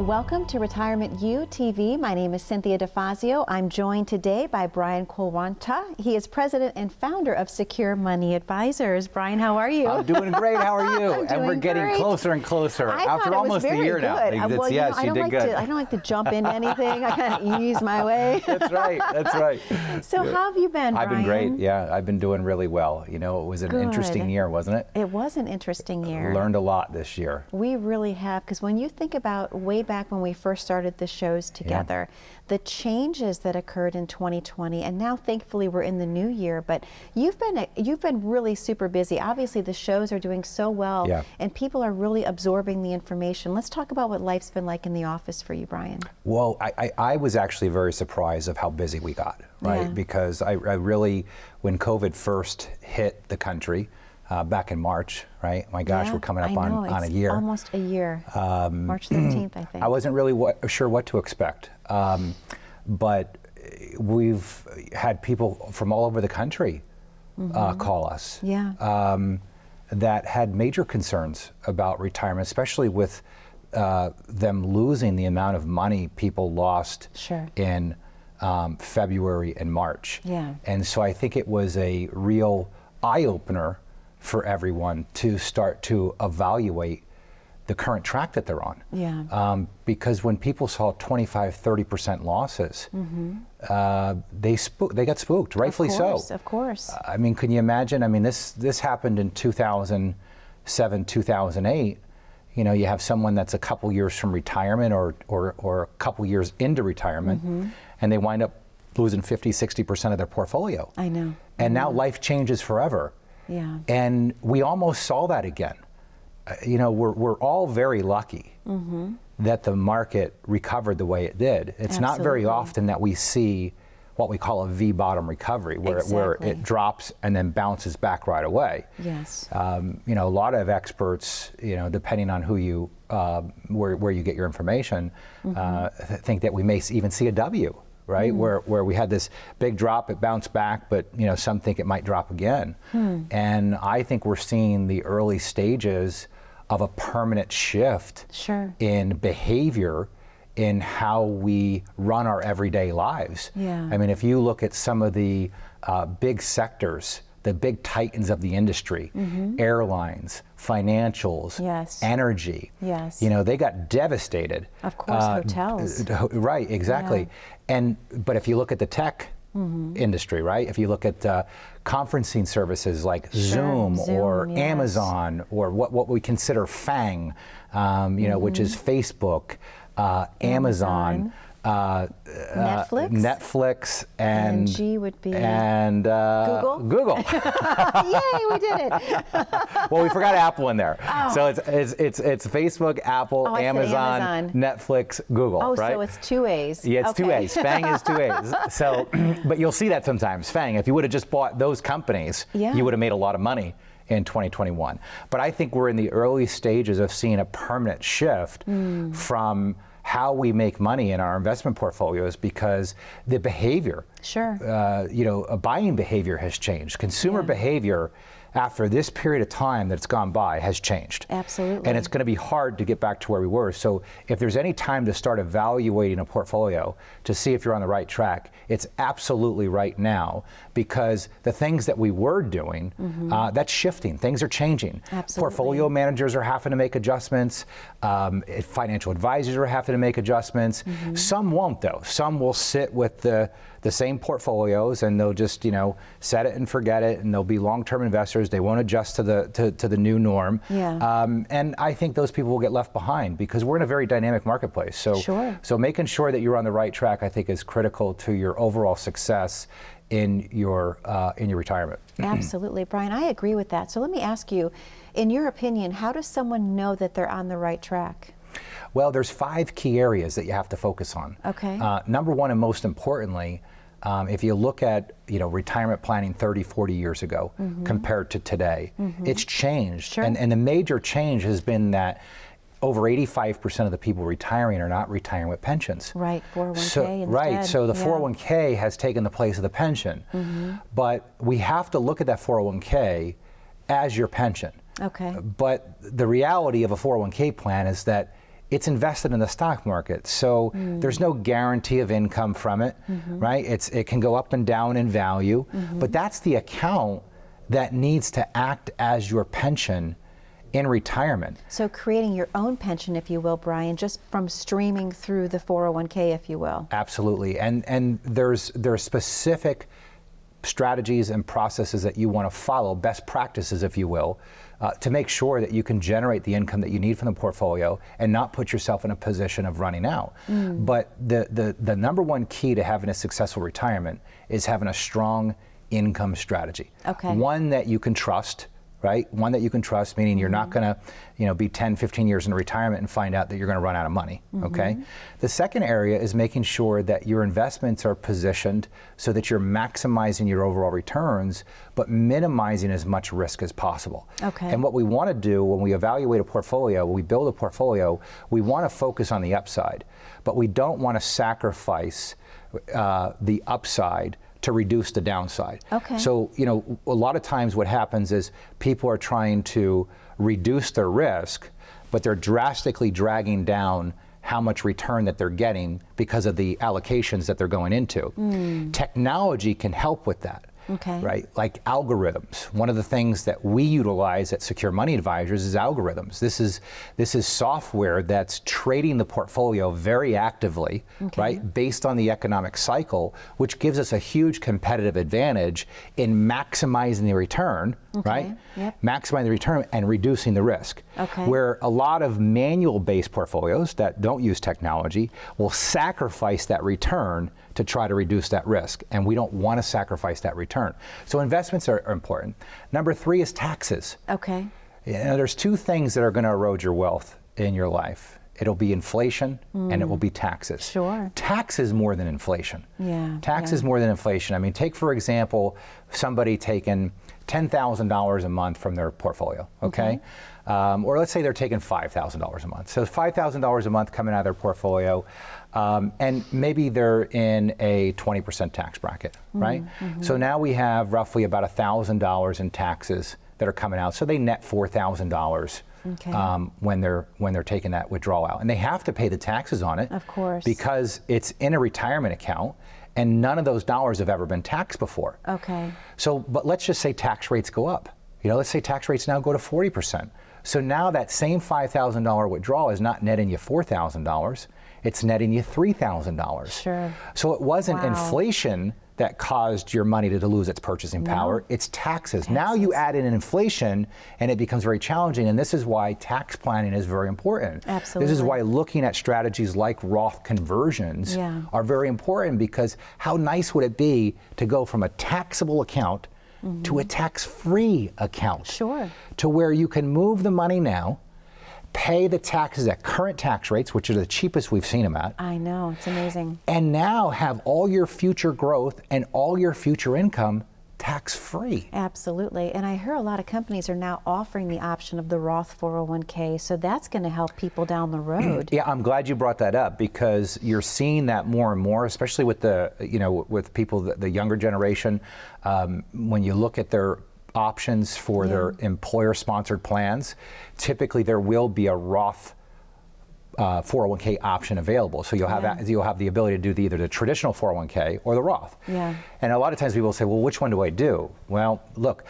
Welcome to Retirement U TV. My name is Cynthia DeFazio. I'm joined today by Brian Colwanta. He is president and founder of Secure Money Advisors. Brian, how are you? I'm doing great. How are you? And we're getting great. closer and closer after almost a year now. Well, yes, you did good. I don't like to jump into anything. I kind of ease my way. That's right. That's right. So how have you been, Brian? I've been great. Yeah, I've been doing really well. You know, it was an interesting year, wasn't it? It was an interesting year. Learned a lot this year. We really have, because when you think about way back when we first started the shows together, the changes that occurred in 2020, and now thankfully we're in the new year, but you've been really super busy. Obviously the shows are doing so well, and people are really absorbing the information. Let's talk about what life's been like in the office for you, Brian. Well, I was actually very surprised of how busy we got, right? Because I really, when COVID first hit the country, back in March, right? My gosh, we're coming up on a year. Almost a year. March 13th, I think. I wasn't really sure what to expect, but we've had people from all over the country call us that had major concerns about retirement, especially with them losing the amount of money people lost in February and March. And so I think it was a real eye-opener for everyone to start to evaluate the current track that they're on. Because when people saw 25-30% losses, they got spooked, rightfully so. Of course. I mean, can you imagine? I mean, this happened in 2007, 2008. You know, you have someone that's a couple years from retirement or a couple years into retirement, and they wind up losing 50-60% of their portfolio. I know. And now life changes forever. And we almost saw that again. You know, we're all very lucky that the market recovered the way it did. It's not very often that we see what we call a V-bottom recovery, where it drops and then bounces back right away. You know, a lot of experts, you know, depending on who you, where you get your information, think that we may even see a W. Right, where we had this big drop, it bounced back, but you know, some think it might drop again. And I think we're seeing the early stages of a permanent shift in behavior in how we run our everyday lives. I mean, if you look at some of the big sectors, the big titans of the industry, airlines, financials, energy, you know, they got devastated. Of course, hotels. Right, exactly. But if you look at the tech industry, right? If you look at conferencing services like Zoom or Amazon, or what we consider FANG, you know, which is Facebook, Amazon, Netflix, and G would be Google. Yay, we did it. Well, we forgot Apple in there. So it's Facebook, Apple, Amazon, Netflix, Google, right? So it's two A's. Yeah, it's two A's. FANG is two A's. So, but you'll see that sometimes. FANG, if you would have just bought those companies, you would have made a lot of money in 2021. But I think we're in the early stages of seeing a permanent shift from how we make money in our investment portfolios, because the behavior, you know, buying behavior has changed. Consumer behavior after this period of time that's gone by has changed. Absolutely. And it's going to be hard to get back to where we were. So if there's any time to start evaluating a portfolio to see if you're on the right track, it's absolutely right now, because the things that we were doing, that's shifting. Things are changing. Portfolio managers are having to make adjustments. Financial advisors are having to make adjustments. Some won't, though. Some will sit with the same portfolios, and they'll just, you know, set it and forget it, and they'll be long-term investors. They won't adjust to the new norm. And I think those people will get left behind, because we're in a very dynamic marketplace. So making sure that you're on the right track, I think, is critical to your overall success in your retirement. Absolutely, Brian, I agree with that. So let me ask you, in your opinion, how does someone know that they're on the right track? Well, there's 5 key areas that you have to focus on. Number one, and most importantly, if you look at, you know, retirement planning 30, 40 years ago compared to today, it's changed. And the major change has been that over 85% of the people retiring are not retiring with pensions. 401k instead. Right, so the 401k has taken the place of the pension. But we have to look at that 401k as your pension. But the reality of a 401k plan is that it's invested in the stock market. So there's no guarantee of income from it, right? It can go up and down in value, but that's the account that needs to act as your pension in retirement. So creating your own pension, if you will, Brian, just from streaming through the 401k, if you will. Absolutely, and there's specific strategies and processes that you want to follow, best practices, if you will, to make sure that you can generate the income that you need from the portfolio and not put yourself in a position of running out. But the number one key to having a successful retirement is having a strong income strategy. Okay. One that you can trust, right? One that you can trust, meaning you're not going to, be 10, 15 years in retirement and find out that you're going to run out of money, okay? The second area is making sure that your investments are positioned so that you're maximizing your overall returns, but minimizing as much risk as possible. Okay. And what we want to do when we evaluate a portfolio, when we build a portfolio, we want to focus on the upside, but we don't want to sacrifice the upside to reduce the downside. Okay. So, a lot of times what happens is people are trying to reduce their risk, but they're drastically dragging down how much return that they're getting because of the allocations that they're going into. Technology can help with that. Okay. Right? Like algorithms. One of the things that we utilize at Secure Money Advisors is algorithms. This is software that's trading the portfolio very actively, right, based on the economic cycle, which gives us a huge competitive advantage in maximizing the return, right? Yep. Maximizing the return and reducing the risk. Okay. Where a lot of manual-based portfolios that don't use technology will sacrifice that return to try to reduce that risk, and we don't want to sacrifice that return. So investments are important. Number 3 is taxes. Okay. There's 2 things that are going to erode your wealth in your life. It'll be inflation and it will be taxes. Sure. Taxes more than inflation. Yeah. Taxes more than inflation. I mean, take for example, somebody taking $10,000 a month from their portfolio, okay? Or let's say they're taking $5,000 a month. So $5,000 a month coming out of their portfolio, and maybe they're in a 20% tax bracket, right? So now we have roughly about $1,000 in taxes that are coming out. So they net $4,000 when they're taking that withdrawal out, and they have to pay the taxes on it, of course, because it's in a retirement account. And none of those dollars have ever been taxed before. Okay. So, but let's just say tax rates go up. Let's say tax rates now go to 40%. So now that same $5,000 withdrawal is not netting you $4,000, it's netting you $3,000. Sure. So it wasn't inflation that caused your money to lose its purchasing power, it's taxes. Now you add in inflation and it becomes very challenging, and this is why tax planning is very important. Absolutely. This is why looking at strategies like Roth conversions are very important, because how nice would it be to go from a taxable account to a tax-free account? Sure. To where you can move the money now, pay the taxes at current tax rates, which are the cheapest we've seen them at. I know, it's amazing. And now have all your future growth and all your future income tax-free. Absolutely. And I hear a lot of companies are now offering the option of the Roth 401k, so that's going to help people down the road. Yeah, I'm glad you brought that up, because you're seeing that more and more, especially with the, with people, the younger generation. When you look at their options for their employer-sponsored plans, typically there will be a Roth 401k option available. So you'll have the ability to do either the traditional 401k or the Roth. Yeah. And a lot of times people say, well, which one do I do? Well, look,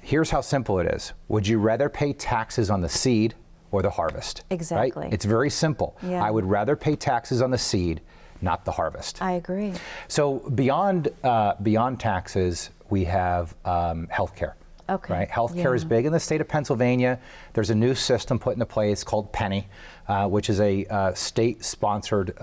here's how simple it is. Would you rather pay taxes on the seed or the harvest? Exactly. Right? It's very simple. Yeah. I would rather pay taxes on the seed, not the harvest. I agree. So beyond taxes, we have healthcare. Okay. Right? Healthcare is big in the state of Pennsylvania. There's a new system put into place called Penny, which is a state-sponsored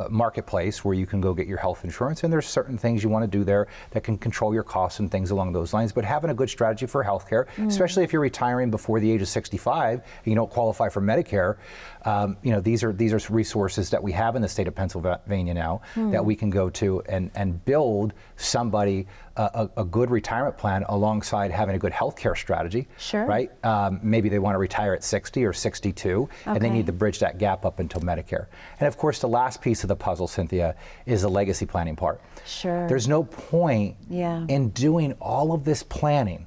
marketplace where you can go get your health insurance, and there's certain things you want to do there that can control your costs and things along those lines. But having a good strategy for healthcare, especially if you're retiring before the age of 65 and you don't qualify for Medicare, these are resources that we have in the state of Pennsylvania now that we can go to and build somebody a good retirement plan alongside having a good healthcare strategy. Sure. Right? Maybe they want to retire at 60 or 62, and they need to bridge that gap up until Medicare. And of course, the last piece of the puzzle, Cynthia, is the legacy planning part. Sure. There's no point in doing all of this planning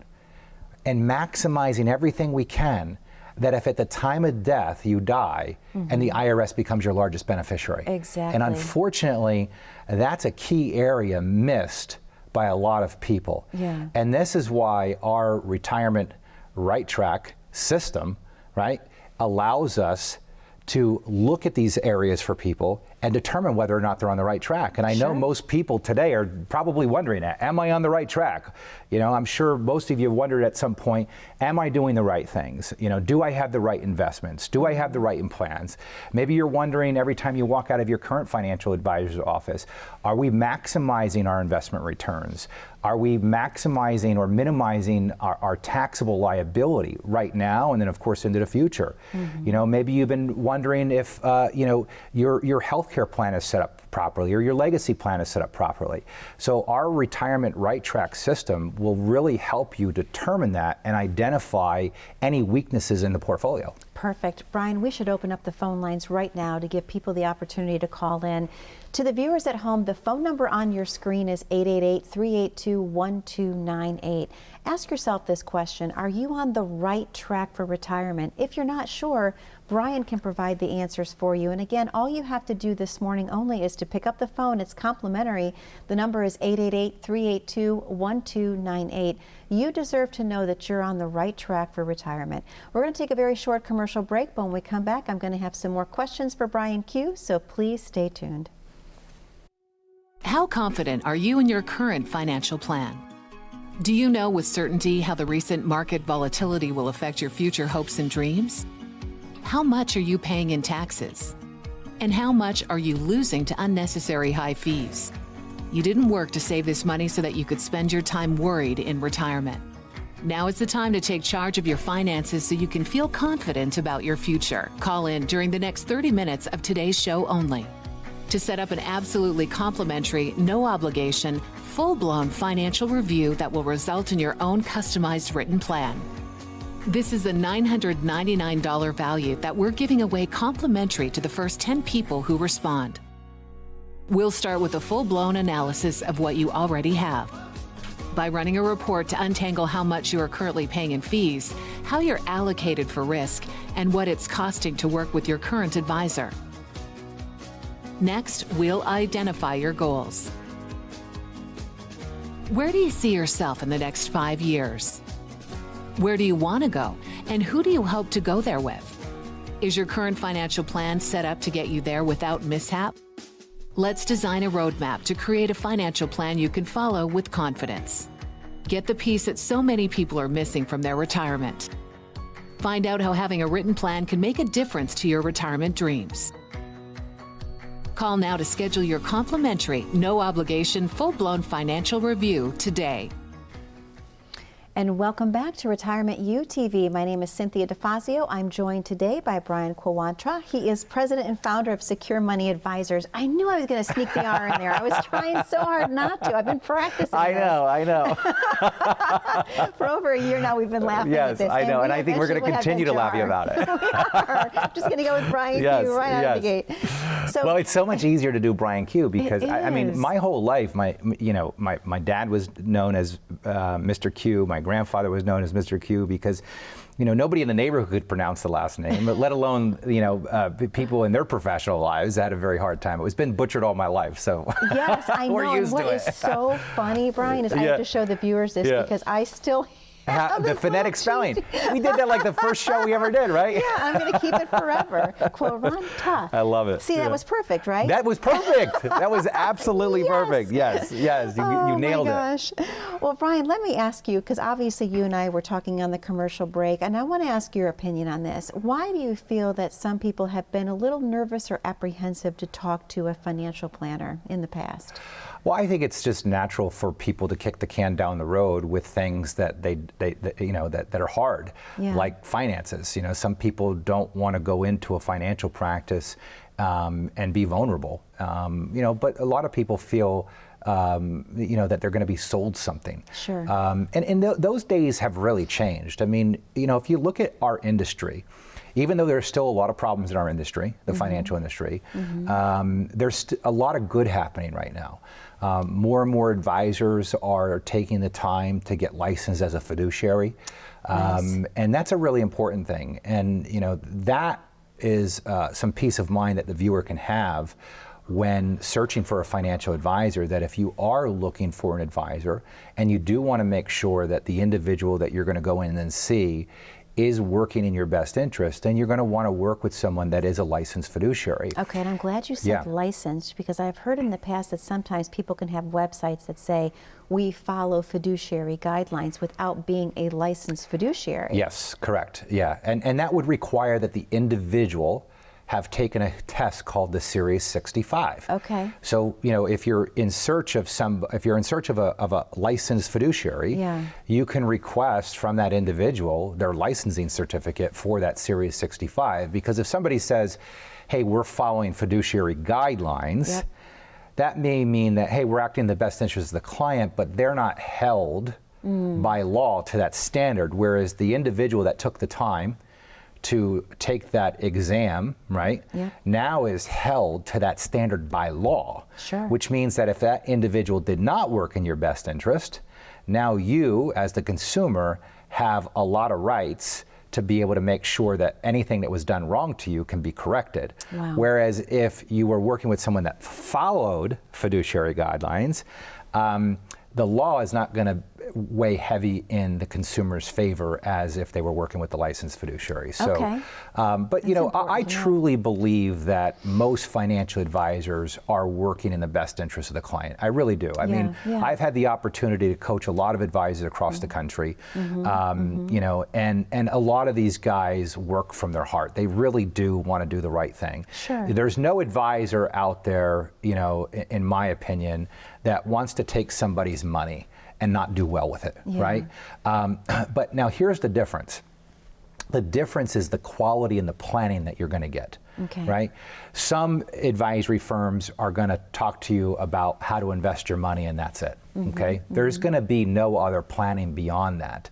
and maximizing everything we can that if at the time of death you die and the IRS becomes your largest beneficiary. Exactly. And unfortunately, that's a key area missed by a lot of people. Yeah. And this is why our retirement right track system, right, allows us to look at these areas for people and determine whether or not they're on the right track. And I know most people today are probably wondering, am I on the right track? You know, I'm sure most of you have wondered at some point, am I doing the right things? You know, do I have the right investments? Do I have the right plans? Maybe you're wondering every time you walk out of your current financial advisor's office, are we maximizing our investment returns? Are we maximizing or minimizing our taxable liability right now and then of course into the future? You know, maybe you've been wondering if you know, your healthcare plan is set up properly or your legacy plan is set up properly. So our retirement right track system will really help you determine that and identify any weaknesses in the portfolio. Perfect. Brian, we should open up the phone lines right now to give people the opportunity to call in. To the viewers at home, the phone number on your screen is 888-382-1298. Ask yourself this question: are you on the right track for retirement? If you're not sure, Brian can provide the answers for you. And again, all you have to do this morning only is to pick up the phone. It's complimentary. The number is 888-382-1298. You deserve to know that you're on the right track for retirement. We're going to take a very short commercial break, but when we come back, I'm going to have some more questions for Brian Q, so please stay tuned. How confident are you in your current financial plan? Do you know with certainty how the recent market volatility will affect your future hopes and dreams? How much are you paying in taxes? And how much are you losing to unnecessary high fees? You didn't work to save this money so that you could spend your time worried in retirement. Now is the time to take charge of your finances so you can feel confident about your future. Call in during the next 30 minutes of today's show only to set up an absolutely complimentary, no obligation, full-blown financial review that will result in your own customized written plan. This is a $999 value that we're giving away complimentary to the first 10 people who respond. We'll start with a full-blown analysis of what you already have by running a report to untangle how much you are currently paying in fees, how you're allocated for risk, and what it's costing to work with your current advisor. Next, we'll identify your goals. Where do you see yourself in the next 5 years? Where do you want to go, and who do you hope to go there with? Is your current financial plan set up to get you there without mishap? Let's design a roadmap to create a financial plan you can follow with confidence. Get the piece that so many people are missing from their retirement. Find out how having a written plan can make a difference to your retirement dreams. Call now to schedule your complimentary, no obligation, full-blown financial review today. And welcome back to Retirement U TV. My name is Cynthia DeFazio. I'm joined today by Brian Kwawantra. He is president and founder of Secure Money Advisors. I knew I was going to sneak the R in there. I was trying so hard not to. I've been practicing. I know. For over a year now, we've been laughing at this. Yes, I know, and I think we're going to continue to laugh about it. We are. Just going to go with Brian Q right out of the gate. So, well, it's so much easier to do Brian Q because I mean, my whole life, my dad was known as Mr. Q. My grandfather was known as Mr. Q because, you know, nobody in the neighborhood could pronounce the last name, but let alone, you know, people in their professional lives had a very hard time. It's been butchered all my life, so yes, I know. we're used and what to is it. so funny, Brian, is I have to show the viewers this because I still the phonetic spelling. We did that like the first show we ever did, right? Yeah, I'm going to keep it forever. Quaranta. I love it. See, that was perfect, right? That was perfect. That was absolutely perfect. Yes, yes, you nailed it. Oh my gosh. Well, Brian, let me ask you, because obviously you and I were talking on the commercial break, and I want to ask your opinion on this. Why do you feel that some people have been a little nervous or apprehensive to talk to a financial planner in the past? Well, I think it's just natural for people to kick the can down the road with things that that are hard, like finances. You know, some people don't want to go into a financial practice and be vulnerable. You know, but a lot of people feel you know, that they're going to be sold something. Sure. And those days have really changed. I mean, you know, if you look at our industry, even though there's still a lot of problems in our industry, the financial industry, there's a lot of good happening right now. More and more advisors are taking the time to get licensed as a fiduciary. Nice. And that's a really important thing. And that is some peace of mind that the viewer can have when searching for a financial advisor, that if you are looking for an advisor and you do want to make sure that the individual that you're going to go in and see is working in your best interest, then you're going to want to work with someone that is a licensed fiduciary. Okay, and I'm glad you said licensed, because I've heard in the past that sometimes people can have websites that say, we follow fiduciary guidelines without being a licensed fiduciary. Yes, correct. Yeah, and that would require that the individual have taken a test called the Series 65. Okay. So, if you're in search of a licensed fiduciary, you can request from that individual their licensing certificate for that Series 65. Because if somebody says, hey, we're following fiduciary guidelines, that may mean that, hey, we're acting in the best interest of the client, but they're not held by law to that standard. Whereas the individual that took the time to take that exam, right, now is held to that standard by law. Sure. Which means that if that individual did not work in your best interest, now you, as the consumer, have a lot of rights to be able to make sure that anything that was done wrong to you can be corrected. Wow. Whereas if you were working with someone that followed fiduciary guidelines, the law is not going to weigh heavy in the consumer's favor as if they were working with the licensed fiduciary. So, okay. But I truly believe that most financial advisors are working in the best interest of the client. I really do. I mean, I've had the opportunity to coach a lot of advisors across the country, and a lot of these guys work from their heart. They really do want to do the right thing. Sure. There's no advisor out there, in my opinion, that wants to take somebody's money and not do well with it, right? But now here's the difference. The difference is the quality and the planning that you're going to get, right? Some advisory firms are going to talk to you about how to invest your money and that's it, okay? There's going to be no other planning beyond that.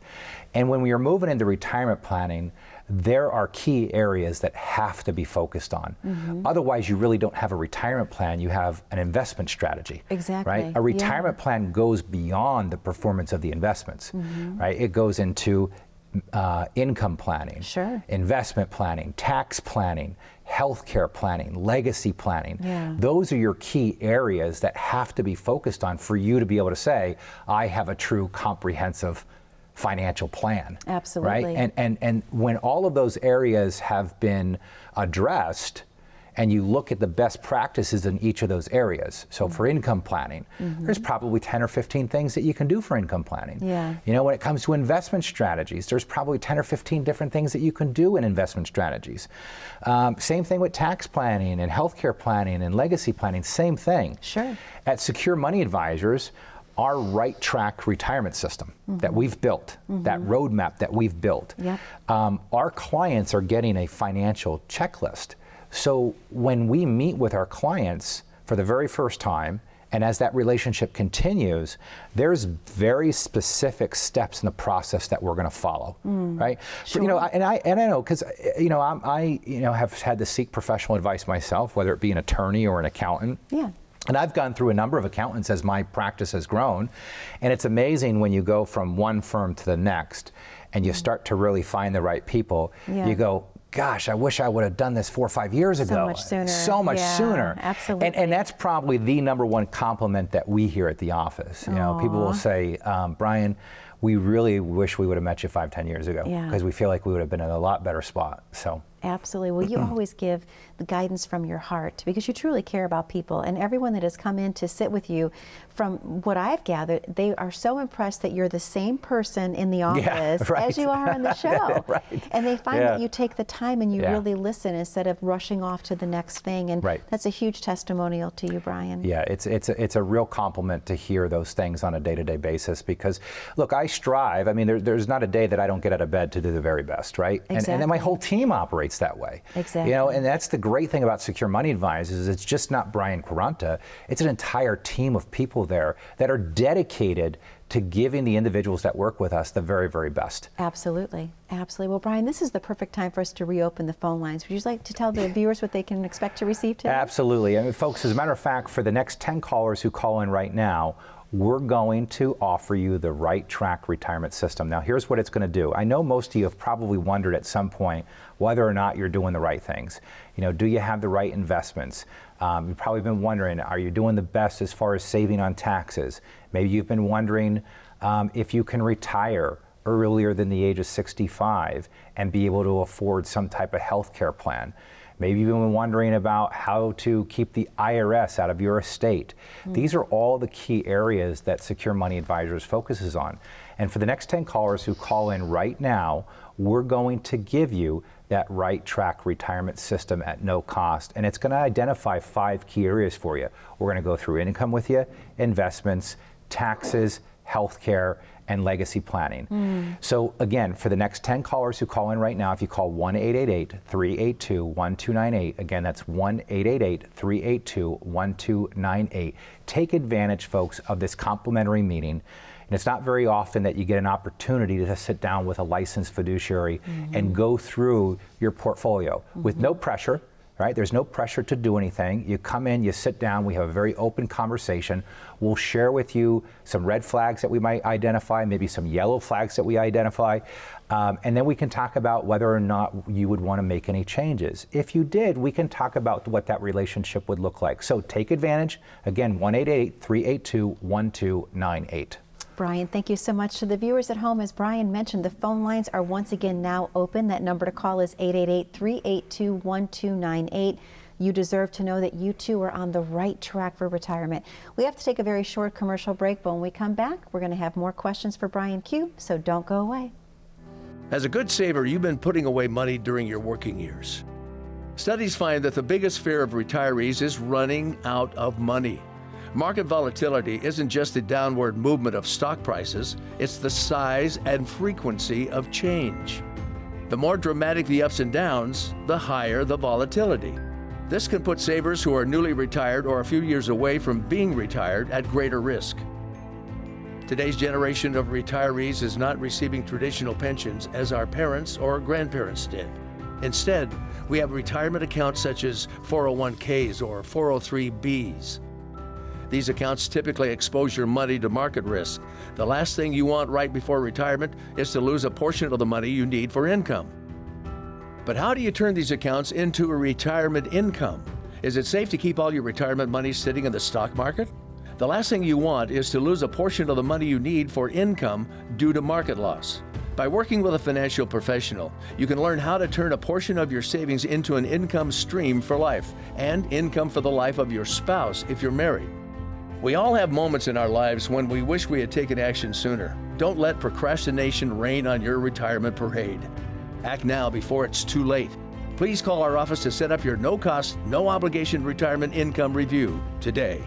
And when we are moving into retirement planning, there are key areas that have to be focused on. Otherwise, you really don't have a retirement plan, you have an investment strategy. Exactly. Right? A retirement plan goes beyond the performance of the investments, right? It goes into income planning, investment planning, tax planning, healthcare planning, legacy planning. Those are your key areas that have to be focused on for you to be able to say, I have a true comprehensive financial plan. Absolutely. Right? And when all of those areas have been addressed, and you look at the best practices in each of those areas. So for income planning, there's probably 10 or 15 things that you can do for income planning. When it comes to investment strategies, there's probably 10 or 15 different things that you can do in investment strategies. Same thing with tax planning and healthcare planning and legacy planning, same thing. Sure. At Secure Money Advisors, our right track retirement system that we've built, that roadmap that we've built, our clients are getting a financial checklist. So when we meet with our clients for the very first time, and as that relationship continues, there's very specific steps in the process that we're going to follow, right? Sure. So, I know because I have had to seek professional advice myself, whether it be an attorney or an accountant. And I've gone through a number of accountants as my practice has grown, and it's amazing when you go from one firm to the next, and you start to really find the right people. You go, gosh, I wish I would have done this 4 or 5 years ago. So much sooner. So much sooner. Absolutely. And that's probably the number one compliment that we hear at the office. People will say, Brian, we really wish we would have met you 5, 10 years ago, because we feel like we would have been in a lot better spot. So. Absolutely. Well, you always give the guidance from your heart because you truly care about people. And everyone that has come in to sit with you, from what I've gathered, they are so impressed that you're the same person in the office as you are on the show. And they find that you take the time and you really listen instead of rushing off to the next thing. And that's a huge testimonial to you, Brian. Yeah, it's a real compliment to hear those things on a day-to-day basis because, look, I strive. I mean, there's not a day that I don't get out of bed to do the very best, right? And then my whole team operates that way. Exactly. And that's the great thing about Secure Money Advisors is it's just not Brian Quaranta. It's an entire team of people there that are dedicated to giving the individuals that work with us the very, very best. Absolutely. Absolutely. Well, Brian, this is the perfect time for us to reopen the phone lines. Would you like to tell the viewers what they can expect to receive today? Absolutely. And folks, as a matter of fact, for the next 10 callers who call in right now, we're going to offer you the Right Track retirement system. Now, here's what it's going to do. I know most of you have probably wondered at some point whether or not you're doing the right things. You know, do you have the right investments? You've probably been wondering, are you doing the best as far as saving on taxes? Maybe you've been wondering if you can retire earlier than the age of 65 and be able to afford some type of health care plan. Maybe you've been wondering about how to keep the IRS out of your estate. These are all the key areas that Secure Money Advisors focuses on. And for the next 10 callers who call in right now, we're going to give you that Right Track retirement system at no cost. And it's going to identify 5 key areas for you. We're going to go through income with you, investments, taxes, healthcare, and legacy planning. So again, for the next 10 callers who call in right now, if you call 1-888-382-1298, again, that's 1-888-382-1298. Take advantage, folks, of this complimentary meeting. And it's not very often that you get an opportunity to sit down with a licensed fiduciary and go through your portfolio with no pressure. Right? There's no pressure to do anything. You come in, you sit down, we have a very open conversation. We'll share with you some red flags that we might identify, maybe some yellow flags that we identify, and then we can talk about whether or not you would want to make any changes. If you did, we can talk about what that relationship would look like. So take advantage. Again, 1-888-382-1298. Brian, thank you so much. To the viewers at home, as Brian mentioned, the phone lines are once again now open. That number to call is 888-382-1298. You deserve to know that you too are on the right track for retirement. We have to take a very short commercial break, but when we come back, we're going to have more questions for Brian Q, so don't go away. As a good saver, you've been putting away money during your working years. Studies find that the biggest fear of retirees is running out of money. Market volatility isn't just the downward movement of stock prices, it's the size and frequency of change. The more dramatic the ups and downs, the higher the volatility. This can put savers who are newly retired or a few years away from being retired at greater risk. Today's generation of retirees is not receiving traditional pensions as our parents or grandparents did. Instead, we have retirement accounts such as 401ks or 403bs. These accounts typically expose your money to market risk. The last thing you want right before retirement is to lose a portion of the money you need for income. But how do you turn these accounts into a retirement income? Is it safe to keep all your retirement money sitting in the stock market? The last thing you want is to lose a portion of the money you need for income due to market loss. By working with a financial professional, you can learn how to turn a portion of your savings into an income stream for life and income for the life of your spouse if you're married. We all have moments in our lives when we wish we had taken action sooner. Don't let procrastination reign on your retirement parade. Act now before it's too late. Please call our office to set up your no-cost, no-obligation retirement income review today.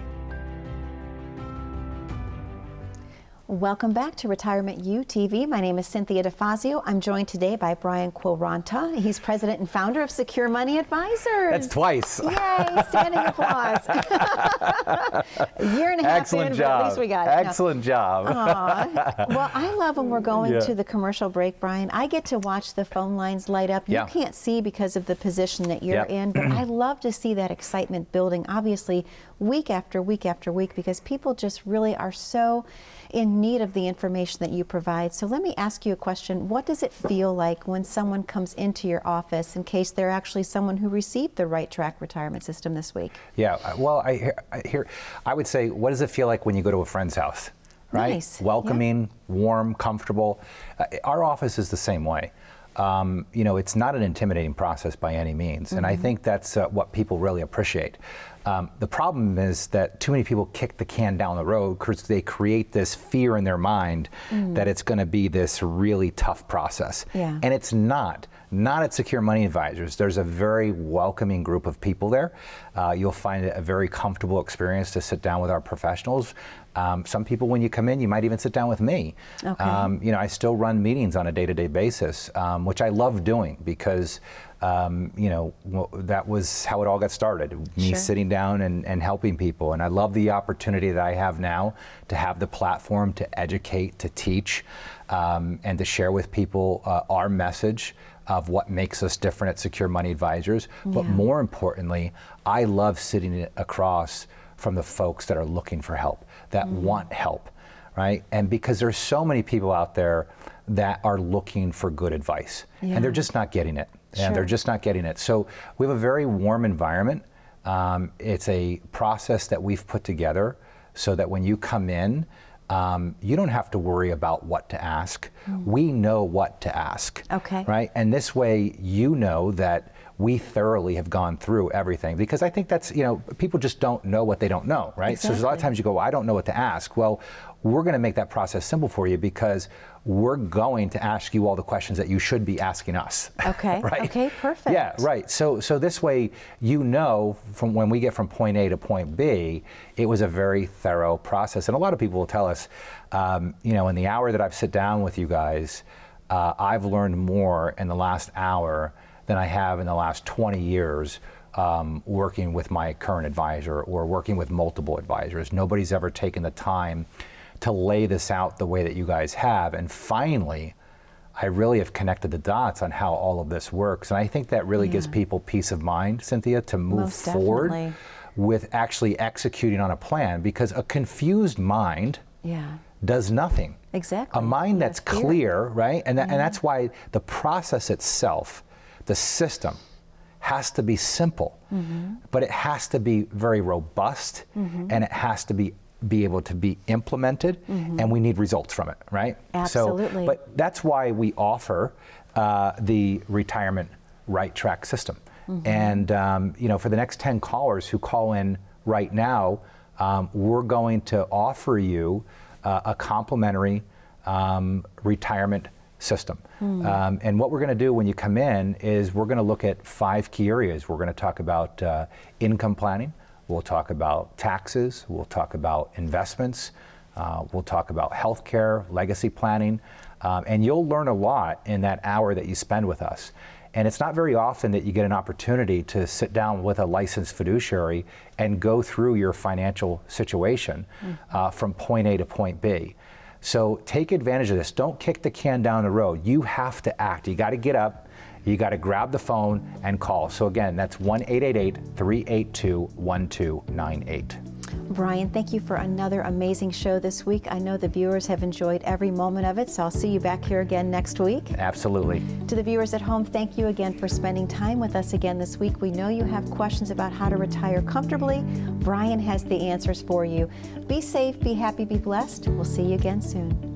Welcome back to Retirement U TV. My name is Cynthia DeFazio. I'm joined today by Brian Quaranta. He's president and founder of Secure Money Advisors. That's twice. Yay, standing applause. A year and a half Excellent in, job. but at least we got it. Excellent job. Well, I love when we're going Yeah. to the commercial break, Brian. I get to watch the phone lines light up. Yeah. You can't see because of the position that you're Yep. in, but I love to see that excitement building, obviously, week after week after week, because people just really are so in need of the information that you provide. So let me ask you a question. What does it feel like when someone comes into your office, in case they're actually someone who received the Right Track retirement system this week? Yeah, well, I would say, what does it feel like when you go to a friend's house, right? Nice. Welcoming, warm, comfortable. Our office is the same way. You know, it's not an intimidating process by any means, and I think that's what people really appreciate. The problem is that too many people kick the can down the road because they create this fear in their mind that it's going to be this really tough process. Yeah. And it's not at Secure Money Advisors. There's a very welcoming group of people there. You'll find it a very comfortable experience to sit down with our professionals. Some people, when you come in, you might even sit down with me. Okay. You know, I still run meetings on a day-to-day basis, which I love doing because you know, that was how it all got started. Me Sure. sitting down and helping people. And I love the opportunity that I have now to have the platform to educate, to teach, and to share with people our message of what makes us different at Secure Money Advisors. But more importantly, I love sitting across from the folks that are looking for help, that want help, right? And because there's so many people out there that are looking for good advice, and they're just not getting it. And they're just not getting it. So we have a very warm environment. It's a process that we've put together so that when you come in, you don't have to worry about what to ask. We know what to ask. Okay. Right? And this way, you know that we thoroughly have gone through everything, because I think that's, people just don't know what they don't know, right? Exactly. So there's a lot of times you go, well, I don't know what to ask. Well, we're going to make that process simple for you, because we're going to ask you all the questions that you should be asking us. Okay. Right? Okay, perfect. Yeah, right. So this way, from when we get from point A to point B, it was a very thorough process. And a lot of people will tell us, in the hour that I've sit down with you guys, I've learned more in the last hour than I have in the last 20 years working with my current advisor or working with multiple advisors. Nobody's ever taken the time to lay this out the way that you guys have. And finally, I really have connected the dots on how all of this works. And I think that really gives people peace of mind, Cynthia, to move Most forward definitely. with actually executing on a plan, because a confused mind does nothing. Exactly. A mind that's fear. clear, right? And that's why the process itself, the system, has to be simple, but it has to be very robust, and it has to be able to be implemented, and we need results from it, right? Absolutely. So, but that's why we offer the retirement right track system. And for the next 10 callers who call in right now, we're going to offer you a complimentary retirement system. And what we're going to do when you come in is we're going to look at 5 key areas. We're going to talk about income planning. We'll talk about taxes. We'll talk about investments. We'll talk about healthcare, legacy planning. And you'll learn a lot in that hour that you spend with us. And it's not very often that you get an opportunity to sit down with a licensed fiduciary and go through your financial situation from point A to point B. So take advantage of this. Don't kick the can down the road. You have to act. You got to get up. You got to grab the phone and call. So again, that's 1-888-382-1298. Brian, thank you for another amazing show this week. I know the viewers have enjoyed every moment of it, so I'll see you back here again next week. Absolutely. To the viewers at home, thank you again for spending time with us again this week. We know you have questions about how to retire comfortably. Brian has the answers for you. Be safe, be happy, be blessed. We'll see you again soon.